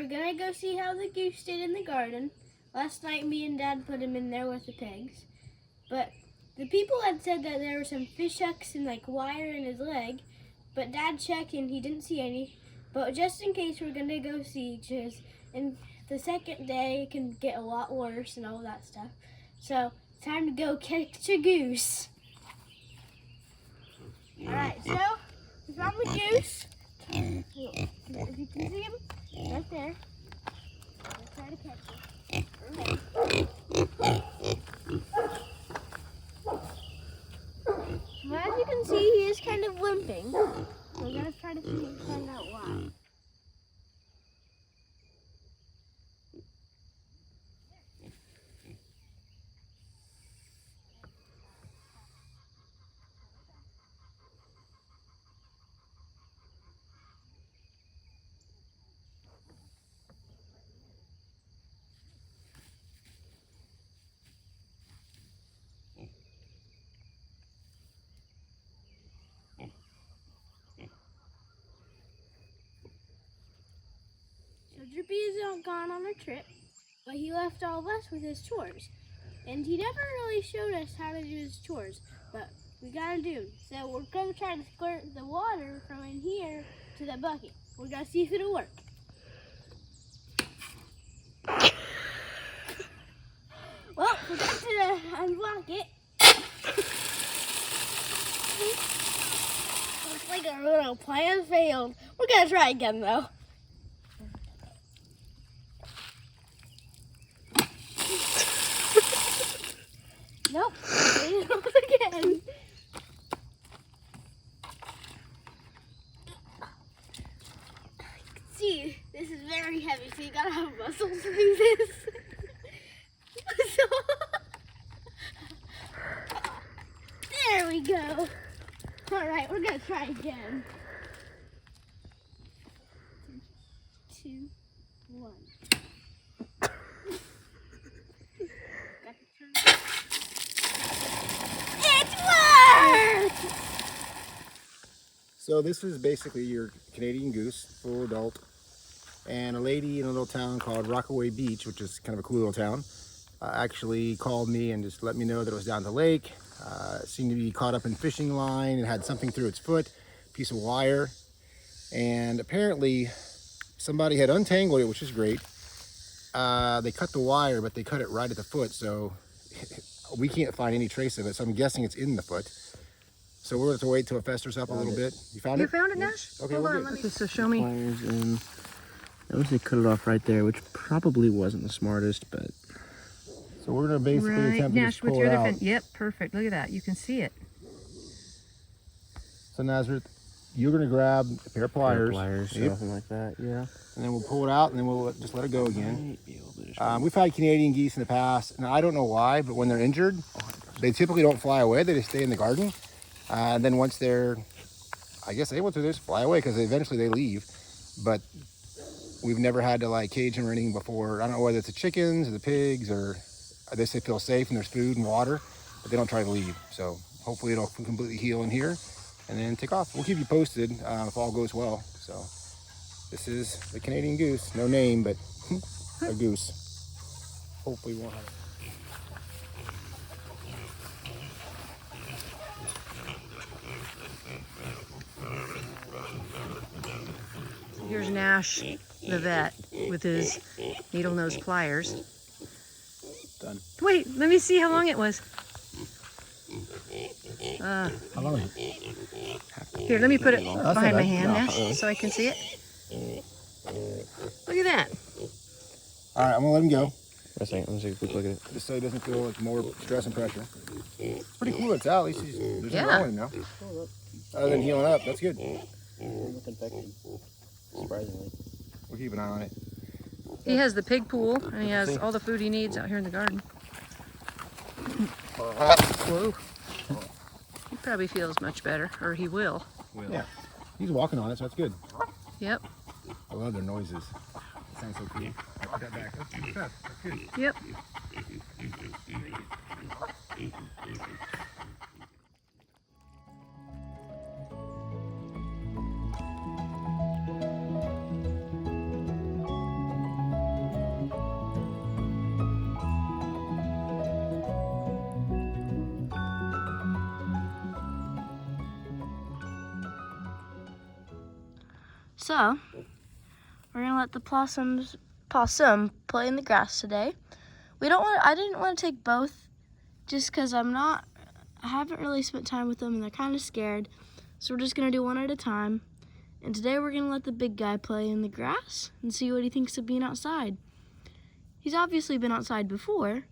we're gonna go see how the goose did in the garden. Last night me and Dad put him in there with the pigs. But the people had said that there were some fish hooks and like wire in his leg. But Dad checked and he didn't see any. But just in case, we're gonna go see, because in the second day it can get a lot worse and all that stuff. So time to go catch a goose. Alright, so we found the goose. If you can see him, right there. Let's try to catch him. Well, as you can see, he is kind of limping. We're gonna try to find out why. So Drippy is gone on a trip, but he left all of us with his chores. And he never really showed us how to do his chores, but we gotta do them. So we're gonna try to squirt the water from in here to the bucket. We're gonna see if it'll work. Well, forgot to unblock it. Looks like our little plan failed. We're gonna try again though. Nope, again. See, this is very heavy, so you gotta have muscles to do this. There we go. All right, we're gonna try again. 2, 1. So this is basically your Canadian goose, full adult, and a lady in a little town called Rockaway Beach, which is kind of a cool little town, actually called me and just let me know that it was down the lake. It seemed to be caught up in fishing line and had something through its foot, a piece of wire, and apparently somebody had untangled it, which is great. They cut the wire, but they cut it right at the foot, so we can't find any trace of it, so I'm guessing it's in the foot. So we're going to have to wait till it festers up a little bit. You found it? You found it, Nash? Okay, hold on, good. let me just show me. Pliers and notice they cut it off right there, which probably wasn't the smartest, but So we're going to basically attempt to Nash, just with pull your it other out. fin. Yep, perfect. Look at that. You can see it. So Nazareth, you're going to grab a pair of pliers, or something like that, yeah. and then we'll pull it out, and then we'll just let it go again. Might be able to just We've had Canadian geese in the past, and I don't know why, but when they're injured, they typically don't fly away. They just stay in the garden. And then once they're, I guess they want to just fly away because eventually they leave. But we've never had to like cage them or anything before. I don't know whether it's the chickens or the pigs or they say feel safe and there's food and water, but they don't try to leave. So hopefully it'll completely heal in here and then take off. We'll keep you posted if all goes well. So this is the Canadian goose. No name, but a goose. Hopefully we won't have it. Here's Nash, the vet, with his needle nose pliers. Done. Wait, let me see how long it was. How long is it? Here, let me put it That's behind all my right. hand, No, Nash, so I can see it. Look at that. All right, I'm gonna let him go. Wait a second, let me take a quick look at it. Just so he doesn't feel like more stress and pressure. Pretty cool it's out. At least there's nothing Yeah. wrong with him now. Other than healing up, that's good. Infection, surprisingly. We'll keep an eye on it. He has the pig pool, and he has all the food he needs out here in the garden. Whoa. He probably feels much better, or he will. Yeah, he's walking on it, so that's good. Yep, I love their noises. It sounds so cool. I'll put that back. That's good stuff. That's good. yep. So, we're gonna let the possum play in the grass today. I didn't want to take both just because I haven't really spent time with them and they're kind of scared. So we're just gonna do one at a time. And today we're gonna let the big guy play in the grass and see what he thinks of being outside. He's obviously been outside before,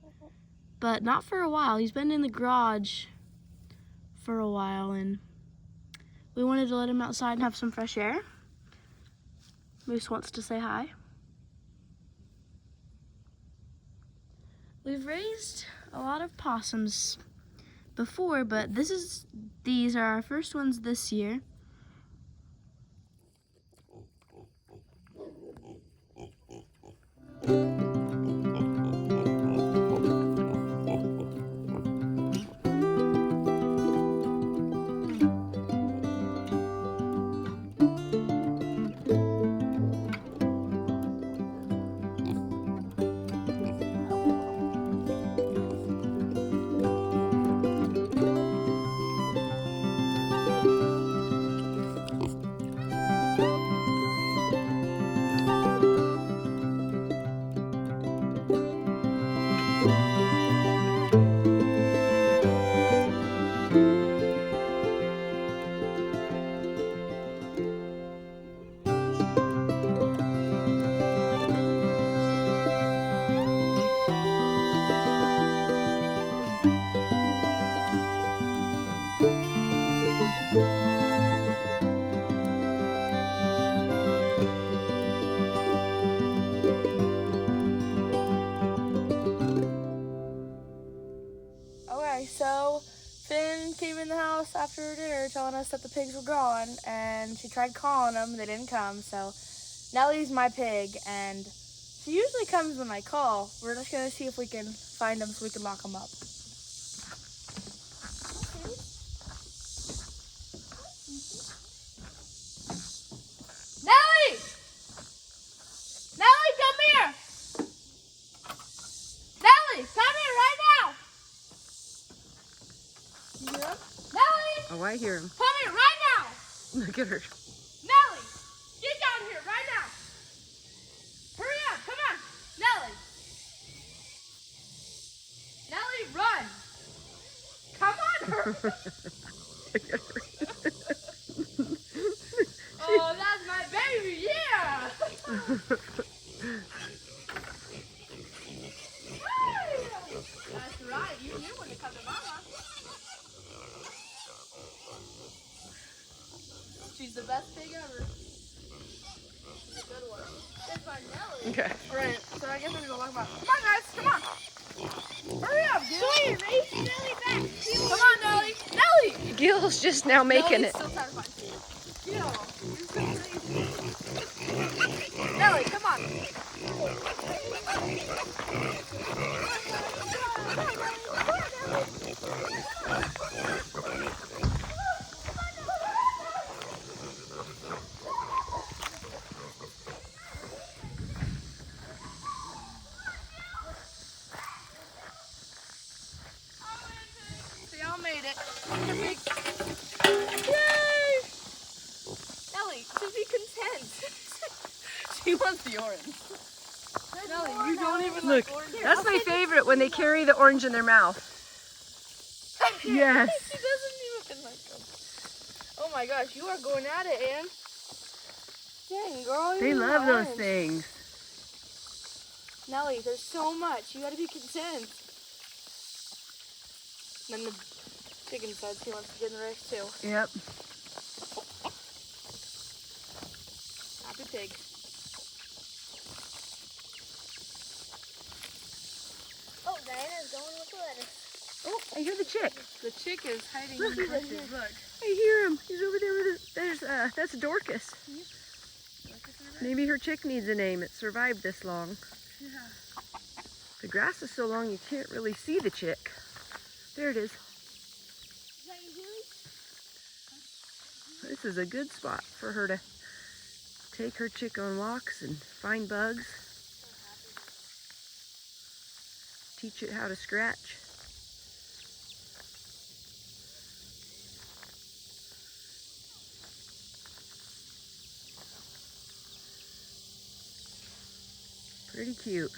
but not for a while. He's been in the garage for a while and we wanted to let him outside and have some fresh air. Moose wants to say hi. We've raised a lot of possums before, but these are our first ones this year. Okay, so Finn came in the house after dinner telling us that the pigs were gone, and she tried calling them, they didn't come, so Nellie's my pig, and she usually comes when I call. We're just gonna see if we can find them so we can lock them up. Nellie! Nellie, come here! Nellie, come here right now! You hear him? Nellie! Oh, I hear him. Come here right now! Look at her. Nellie! Get down here right now! Hurry up, come on! Nellie! Nellie, run! Come on, hurry! Oh, that's my baby, yeah! That's right, you knew when to come to mama. She's the best pig ever. She's a good one. That's my Nellie. Okay. Alright, so I guess we're gonna lock them up. Come on, guys, come on! Hurry up, Gil! Wait, raise Nellie back! Come on, Nellie! Nellie! Gil's just now making Nellie's it. still trying to find you. Gil, you're so crazy. Nellie, come on! So y'all made it. Yay! Nellie, just be content. She wants the orange. Nellie, you don't even Look, like orange. that's my favorite when they carry the orange in their mouth. Yes. She doesn't even like them. Oh my gosh, you are going at it, Ann. Dang, girl. They you love want those orange. things. Nellie, there's so much. You gotta be content. And then the chicken says he wants to get in the race too. Yep. Happy pig. Oh, Diana's going with the lettuce. Oh, I hear the chick. The chick is hiding Look, in the he's bushes. Look. I hear him. He's over there with that's Dorcas. Maybe her chick needs a name. It survived this long. Yeah. The grass is so long you can't really see the chick. There it is. Is that you, Julie? This is a good spot for her to take her chick on walks and find bugs. Teach it how to scratch. Pretty cute.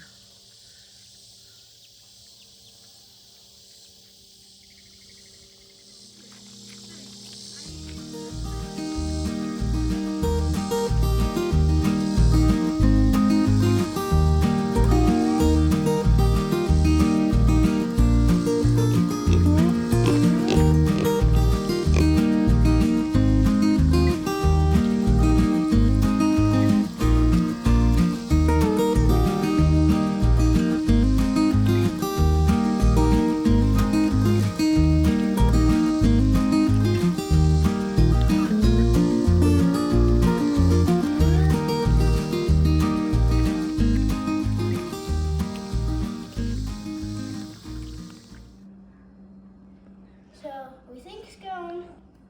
So we think Scone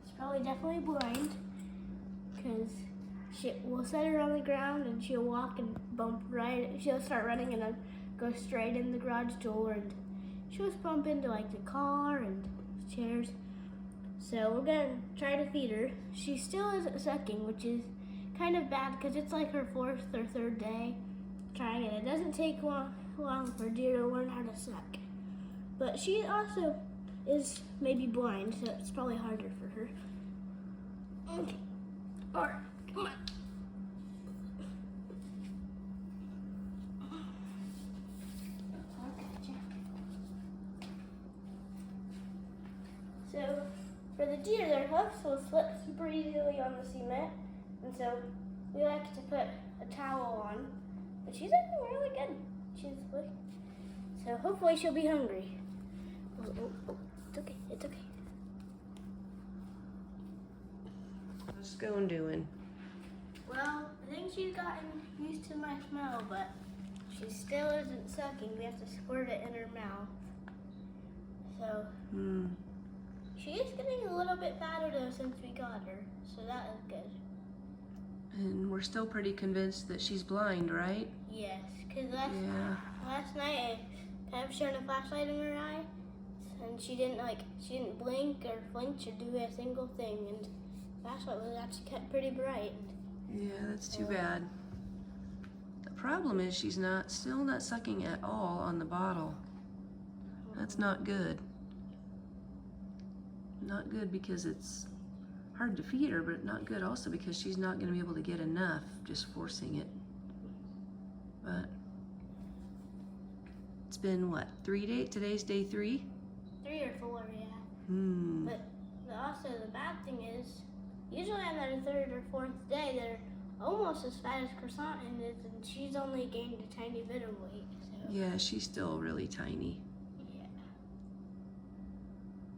is probably definitely blind because we'll set her on the ground and she'll walk and bump right. She'll start running and then go straight in the garage door and she'll just bump into like the car and chairs. So we're gonna try to feed her. She still isn't sucking, which is kind of bad because it's like her 4th or 3rd day trying it. It doesn't take long for deer to learn how to suck. But she also is maybe blind, so it's probably harder for her. Okay. Alright, come on. So, for the deer, their hoofs will slip super easily on the cement, and so we like to put a towel on. But she's acting really good. So hopefully she'll be hungry. Oh. It's okay, it's okay. What's Scone doing? Well, I think she's gotten used to my smell, but she still isn't sucking. We have to squirt it in her mouth. So, she is getting a little bit fatter though since we got her, so that is good. And we're still pretty convinced that she's blind, right? Yes, because last night I kind of shone a flashlight in her eye, and she didn't blink or flinch or do a single thing, and the flashlight was actually kept pretty bright. Yeah, that's too bad. The problem is she's still not sucking at all on the bottle. That's not good. Not good because it's hard to feed her, but not good also because she's not going to be able to get enough just forcing it. But it's been what, 3 days? Today's day 3? 3 or 4, yeah. But also the bad thing is, usually on their 3rd or 4th day, they're almost as fat as Croissant is, and she's only gained a tiny bit of weight. So. Yeah, she's still really tiny. Yeah.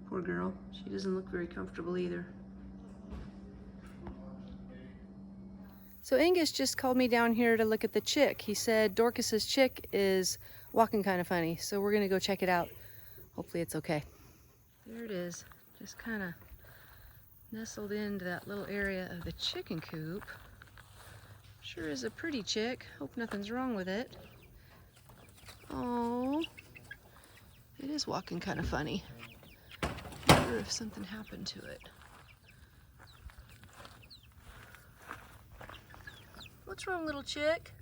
Poor girl. She doesn't look very comfortable either. So Angus just called me down here to look at the chick. He said Dorcas's chick is walking kind of funny, so we're gonna go check it out. Hopefully it's okay. There it is, just kind of nestled into that little area of the chicken coop. Sure is a pretty chick. Hope nothing's wrong with it. Oh, it is walking kind of funny. I wonder if something happened to it. What's wrong, little chick?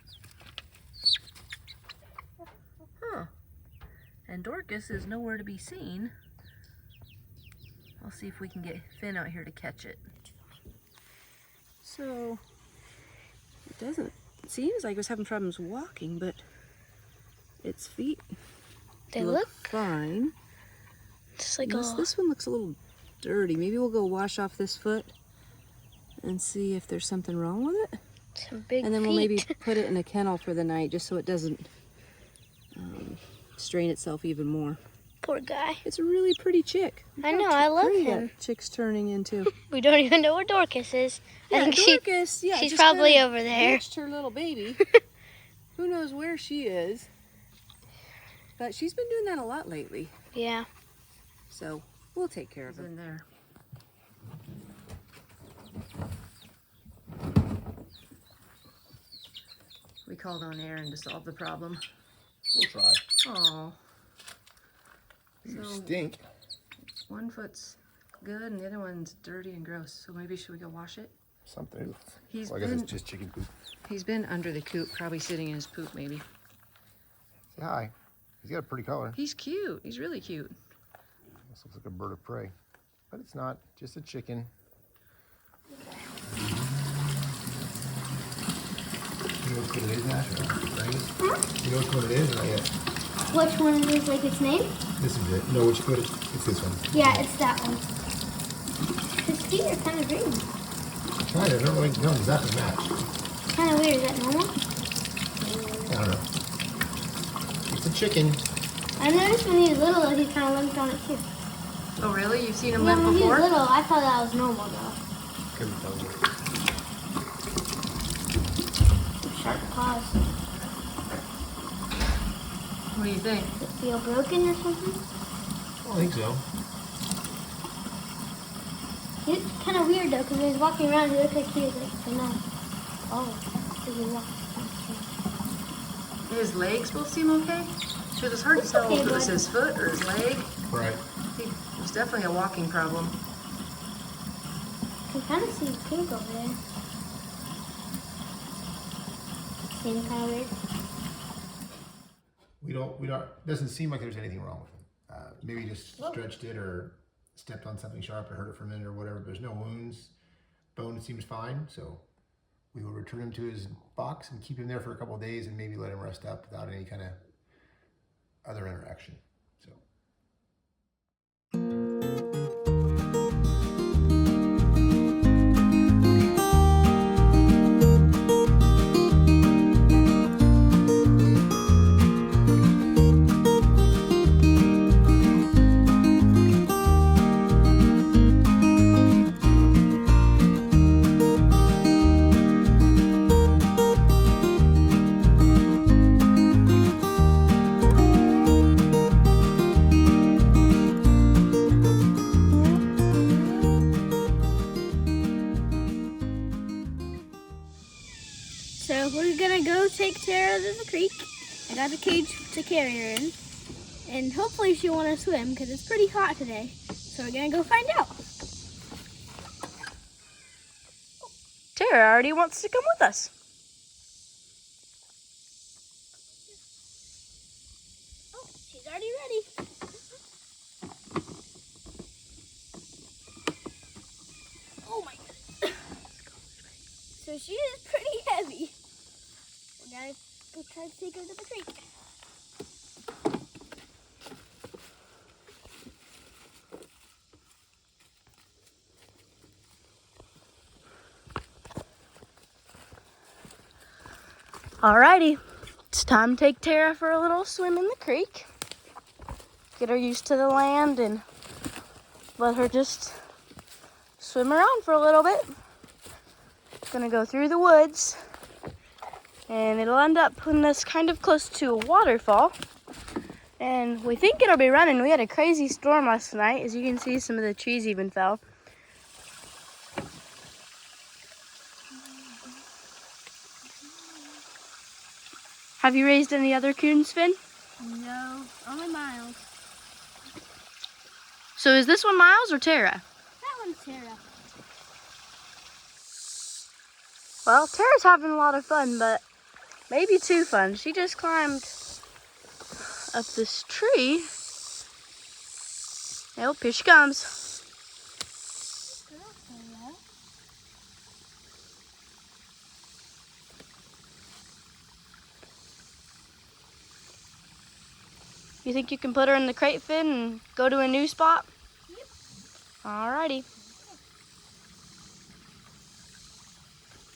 Huh. And Dorcas is nowhere to be seen. I'll see if we can get Finn out here to catch it. So, it seems like it was having problems walking, but its feet look fine. Just like this one looks a little dirty. Maybe we'll go wash off this foot and see if there's something wrong with it. some big And then we'll maybe put it in a kennel for the night just so it doesn't strain itself even more. Poor guy. It's a really pretty chick. I know, I love Pretty him. that chick's turning into. We don't even know where Dorcas is. Yeah, I think Dorcas, yeah, she's just probably kinda over there. ditched her little baby. Who knows where she is? But she's been doing that a lot lately. Yeah. So we'll take care of her. In there. We called on Aaron to solve the problem. We'll try. Oh. You stink. One foot's good and the other one's dirty and gross. So maybe should we go wash it? Something. He's Well, I guess it's just chicken poop. He's been under the coop, probably sitting in his poop maybe. Say hi. He's got a pretty color. He's cute. He's really cute. This looks like a bird of prey, but it's not. Just a chicken. You know what it is, Ash? You know which one it is, or not yet? Which one is like its name? This is it. No, which foot? It's this one. Yeah, it's that one. His feet are kind of green. Kind of. I don't really know exactly match. Kind of weird. Is that normal? I don't know. It's a chicken. I noticed when he was little, he kind of limped on it too. Oh, really? You've seen him Yeah, limp when he before? was little, I thought that was normal though. Couldn't tell you. Sharp claws. What do you think? Does it feel broken or something? I think so. He looked kind of weird though, because when he was walking around, he looked like he was like, oh, did he walk? His legs both seem okay? Because it's hard to tell if it was his foot or his leg. Right. It's definitely a walking problem. I can kind of see pink over there. Seems kind of weird. We don't, doesn't seem like there's anything wrong with him. Maybe he just stretched it or stepped on something sharp or hurt it for a minute or whatever. There's no wounds. Bone seems fine, so we will return him to his box and keep him there for a couple of days and maybe let him rest up without any kind of other interaction. So. So we're gonna go take Tara to the creek. I got a cage to carry her in. And hopefully she'll want to swim because it's pretty hot today. So we're gonna go find out. Tara already wants to come with us. Oh, she's already ready. Oh my goodness. So she is pretty heavy. We gotta go try to take her to the creek. Alrighty, it's time to take Tara for a little swim in the creek. Get her used to the land and let her just swim around for a little bit. Gonna go through the woods and it'll end up putting us kind of close to a waterfall. And we think it'll be running. We had a crazy storm last night. As you can see, some of the trees even fell. Have you raised any other coons, Finn? No, only Miles. So is this one Miles or Tara? That one's Tara. Well, Tara's having a lot of fun, but maybe too fun. She just climbed up this tree. Oh, here she comes. You think you can put her in the crate, Finn, and go to a new spot? Yep. Alrighty.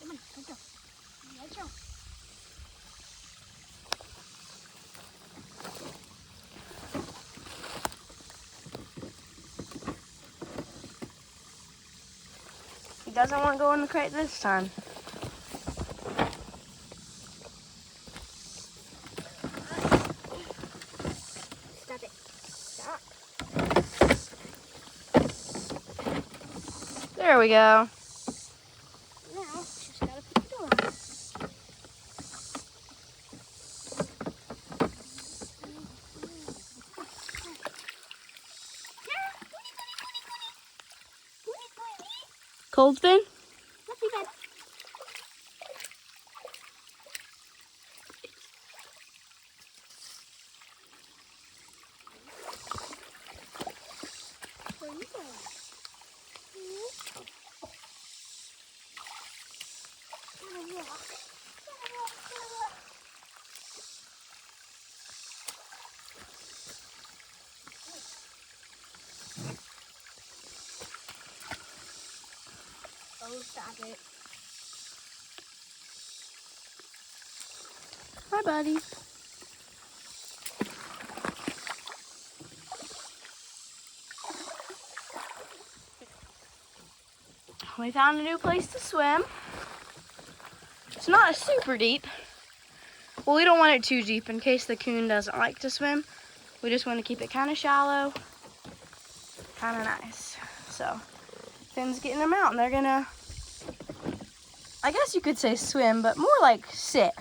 Come on, let's go. Let's go. He doesn't want to go in the crate this time. Stop it. Stop. There we go. Now, just gotta put the door on. Cold, Finn? Not too bad. Oh, stop it. Hi, buddy. We found a new place to swim. It's not super deep. Well, we don't want it too deep in case the coon doesn't like to swim. We just want to keep it kind of shallow, kind of nice. So, Finn's getting them out and they're gonna, I guess you could say swim, but more like sit.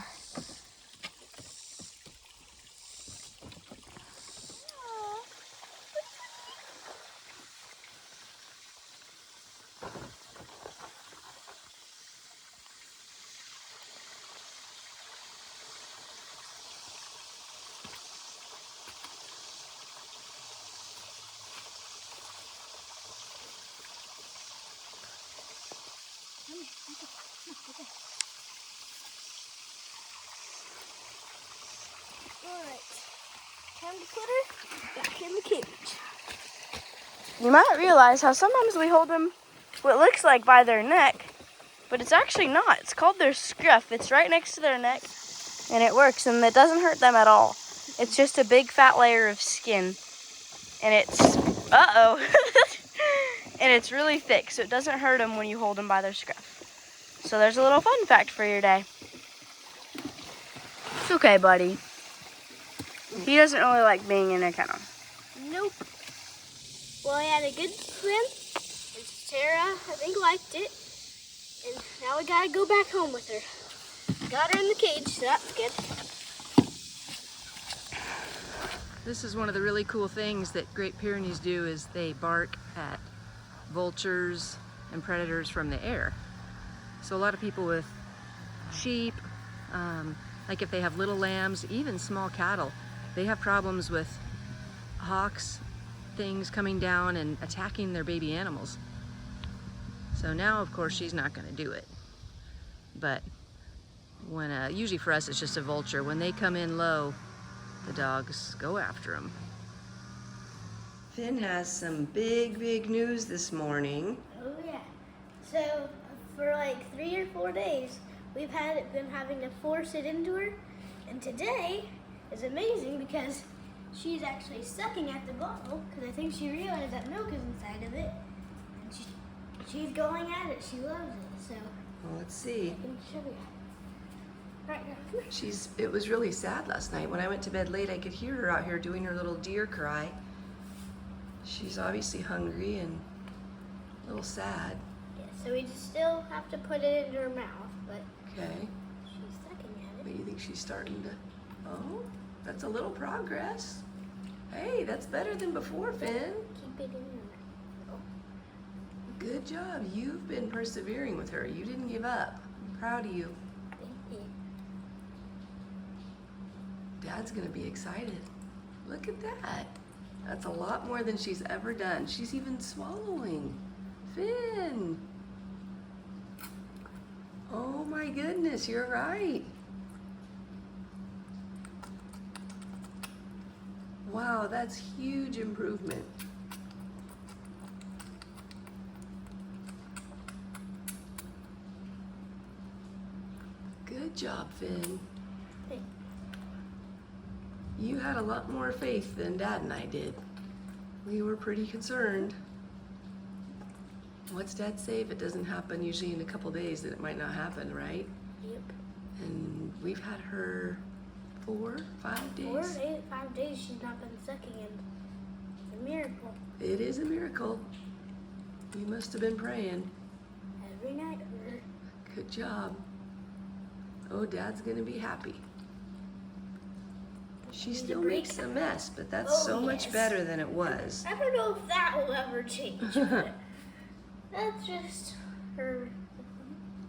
Alright. Time to put her back in the cage. You might realize how sometimes we hold them what looks like by their neck, but it's actually not. It's called their scruff. It's right next to their neck, and it works, and it doesn't hurt them at all. It's just a big fat layer of skin, and it's, and it's really thick, so it doesn't hurt them when you hold them by their scruff. So there's a little fun fact for your day. It's okay, buddy. He doesn't really like being in a kennel. Nope. Well, I had a good swim, and Tara, I think, liked it. And now we gotta go back home with her. Got her in the cage, so that's good. This is one of the really cool things that Great Pyrenees do is they bark at vultures and predators from the air. So a lot of people with sheep, like if they have little lambs, even small cattle, they have problems with hawks, things coming down and attacking their baby animals. So now, of course, she's not going to do it. But when usually for us, it's just a vulture. When they come in low, the dogs go after them. Finn has some big news this morning. Oh, yeah. So, for like 3 or 4 days, we've been having to force it into her. And today is amazing because she's actually sucking at the bottle because I think she realized that milk is inside of it. And she's going at it. She loves it. So, Well, let's see. I can show you. Right now. It was really sad last night. When I went to bed late, I could hear her out here doing her little deer cry. She's obviously hungry and a little sad. Yeah, so we just still have to put it into her mouth, but Okay. she's sucking at it. But you think she's starting to... Oh, that's a little progress. Hey, that's better than before, Finn. Keep it in your mouth. Good job. You've been persevering with her. You didn't give up. I'm proud of you. Thank you. Dad's gonna be excited. Look at that. That's a lot more than she's ever done. She's even swallowing. Finn. Oh my goodness, you're right. Wow, that's huge improvement. Good job, Finn. Thank You had a lot more faith than Dad and I did. We were pretty concerned. What's Dad say? If it doesn't happen usually in a couple days, that it might not happen, right? Yep. And we've had her 4, 5 days. 4 days, 5 days she's not been sucking, and it's a miracle. It is a miracle. You must have been praying. Every night for her. Good job. Oh, Dad's gonna be happy. She still makes a mess, but that's so much better than it was. I don't know if that will ever change, but that's just her.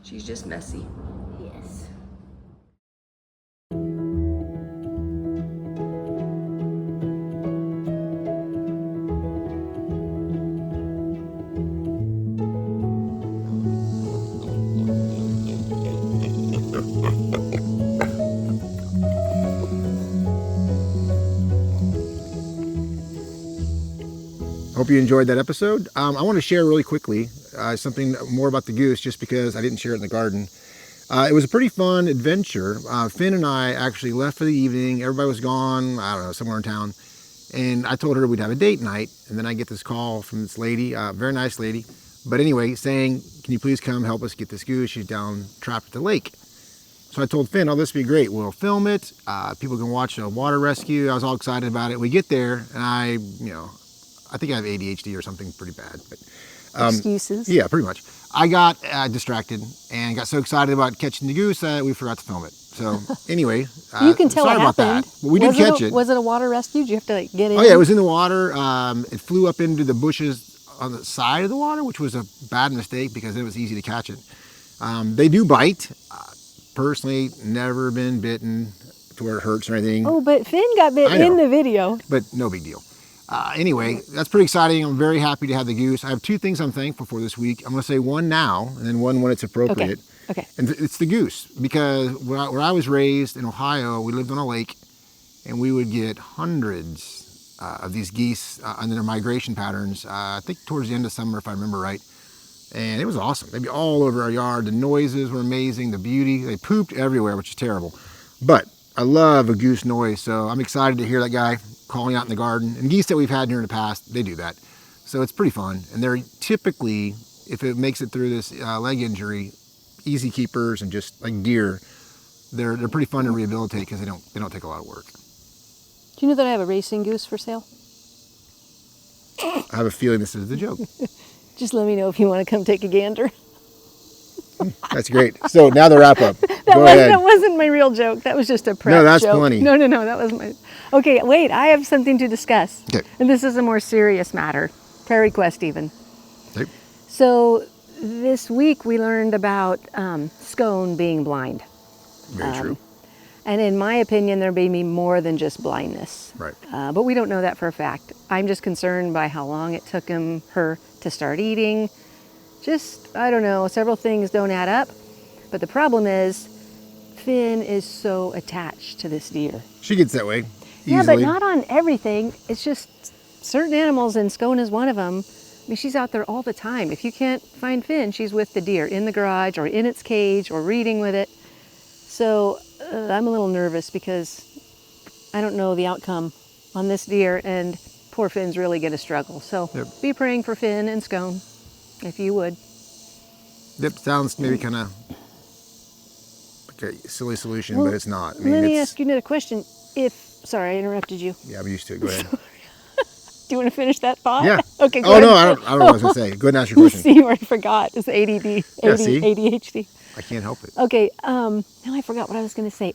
She's just messy. Yes. you enjoyed that episode. I want to share really quickly something more about the goose, just because I didn't share it in the garden. It was a pretty fun adventure. Finn and I actually left for the evening. Everybody was gone, I don't know, somewhere in town. And I told her we'd have a date night. And then I get this call from this lady, very nice lady. But anyway, saying, can you please come help us get this goose? She's down trapped at the lake. So I told Finn, oh, this would be great. We'll film it. People can watch a water rescue. I was all excited about it. We get there, and I think I have ADHD or something pretty bad. But, Excuses. Yeah, pretty much. I got distracted and got so excited about catching the goose that we forgot to film it. So anyway, You can tell sorry what about happened. that. But we did catch it. Was it a water rescue? Did you have to like get in? Oh yeah, it was in the water. It flew up into the bushes on the side of the water, which was a bad mistake because it was easy to catch it. They do bite. Personally, never been bitten to where it hurts or anything. Oh, but Finn got bit in the video. But no big deal. Anyway, that's pretty exciting. I'm very happy to have the goose. I have two things I'm thankful for this week. I'm going to say one now and then one when it's appropriate. Okay. And it's the goose, because where I was raised in Ohio, we lived on a lake, and we would get hundreds of these geese under their migration patterns, I think towards the end of summer, if I remember right. And it was awesome. They'd be all over our yard. The noises were amazing, the beauty. They pooped everywhere, which is terrible. But I love a goose noise, so I'm excited to hear that guy calling out in the garden. And geese that we've had here in the past, they do that. So it's pretty fun. And they're typically, if it makes it through this leg injury, easy keepers, and just like deer, they're pretty fun to rehabilitate because they don't take a lot of work. Do you know that I have a racing goose for sale? I have a feeling this is the joke. Just let me know if you want to come take a gander. That's great. So now the wrap up. Go ahead. That wasn't my real joke. That was just a prep No, that's joke. funny. No, that was my... Okay, wait, I have something to discuss. Okay. And this is a more serious matter. Prayer request even. Okay. So this week we learned about Scone being blind. Very true. And in my opinion, there may be more than just blindness. Right. But we don't know that for a fact. I'm just concerned by how long it took her to start eating. Just, I don't know, several things don't add up. But the problem is, Finn is so attached to this deer. She gets that way easily. Yeah, but not on everything. It's just certain animals, and Scone is one of them. I mean, she's out there all the time. If you can't find Finn, she's with the deer in the garage or in its cage or reading with it. So I'm a little nervous because I don't know the outcome on this deer, and poor Finn's really going to struggle. So Be praying for Finn and Scone, if you would. Yep, sounds maybe kind of like a silly solution, Well, but it's not. I mean, let me ask you another question. Sorry, I interrupted you. Yeah, I'm used to it. Go ahead. Do you want to finish that thought? Yeah. Okay, go Oh, ahead. no, I don't know what I was going to say. Go ahead and ask your question. See, you already forgot. It's ADD, Yeah, see? ADHD. I can't help it. Okay, now I forgot what I was going to say.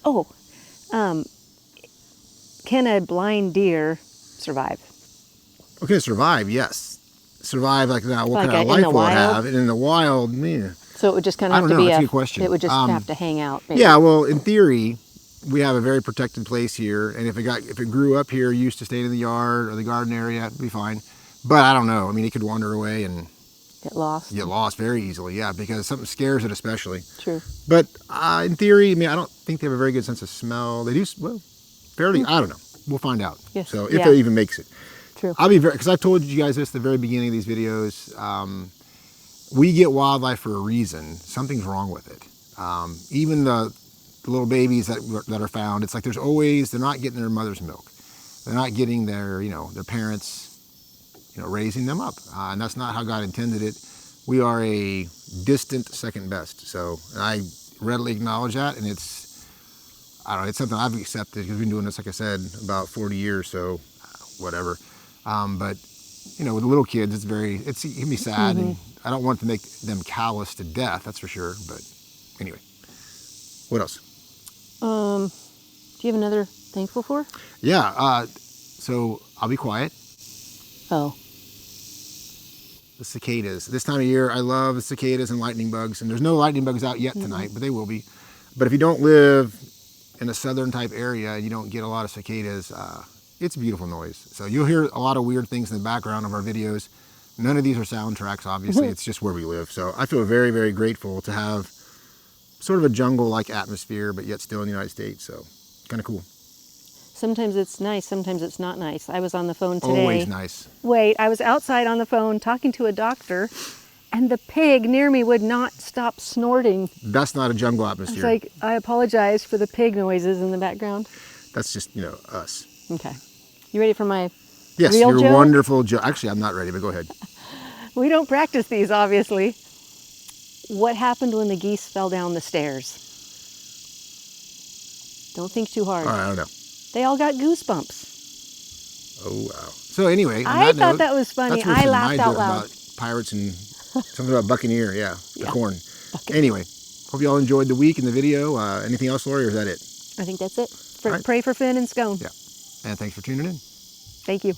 Can a blind deer survive? Okay, survive, yes. Survive, like now, what Like kind of in life the will it wild? have? And in the wild, man. So it would just kind I of have don't to know. be That's a good question. It would just have to hang out. Maybe. Yeah, well, in theory, we have a very protected place here, and if it grew up here, used to staying in the yard or the garden area, it'd be fine. But I don't know. I mean, it could wander away and Get lost. very easily, yeah, because something scares it especially. True. But in theory, I mean, I don't think they have a very good sense of smell. They do, well, fairly, I don't know. We'll find out. Yes. So if Yeah. it even makes it. True. I'll be because I've told you guys this at the very beginning of these videos. We get wildlife for a reason. Something's wrong with it. Even the little babies that are found, it's like they're not getting their mother's milk. They're not getting their parents, raising them up. And that's not how God intended it. We are a distant second best. So I readily acknowledge that, and it's something I've accepted because we've been doing this, like I said, about 40 years. So whatever. But with the little kids, it can be sad, and I don't want to make them callous to death. That's for sure. But anyway, what else? Do you have another thankful for? Yeah. So I'll be quiet. Oh. The cicadas. This time of year, I love the cicadas and lightning bugs. And there's no lightning bugs out yet tonight, but they will be. But if you don't live in a southern type area and you don't get a lot of cicadas, it's a beautiful noise. So you'll hear a lot of weird things in the background of our videos. None of these are soundtracks, obviously. It's just where we live. So I feel very, very grateful to have sort of a jungle-like atmosphere, but yet still in the United States. So kind of cool. Sometimes it's nice, sometimes it's not nice. I was on the phone today. Always nice. Wait, I was outside on the phone talking to a doctor, and the pig near me would not stop snorting. That's not a jungle It's atmosphere. like, I apologize for the pig noises in the background. That's just, you know, us. Okay. You ready for my Yes, real your joke? wonderful joke. Actually, I'm not ready, but go ahead. We don't practice these, obviously. What happened when the geese fell down the stairs? Don't think too hard. All right, I don't know. They all got goosebumps. Oh, wow. So anyway, on I that thought note, that was funny. that's where I some laughed my out joke loud. about pirates and something about Buccaneer, the Yeah. corn. Anyway, hope you all enjoyed the week and the video. Anything else, Lori, or is that it? I think that's it. All right. Pray for Finn and Scone. Yeah. And thanks for tuning in. Thank you.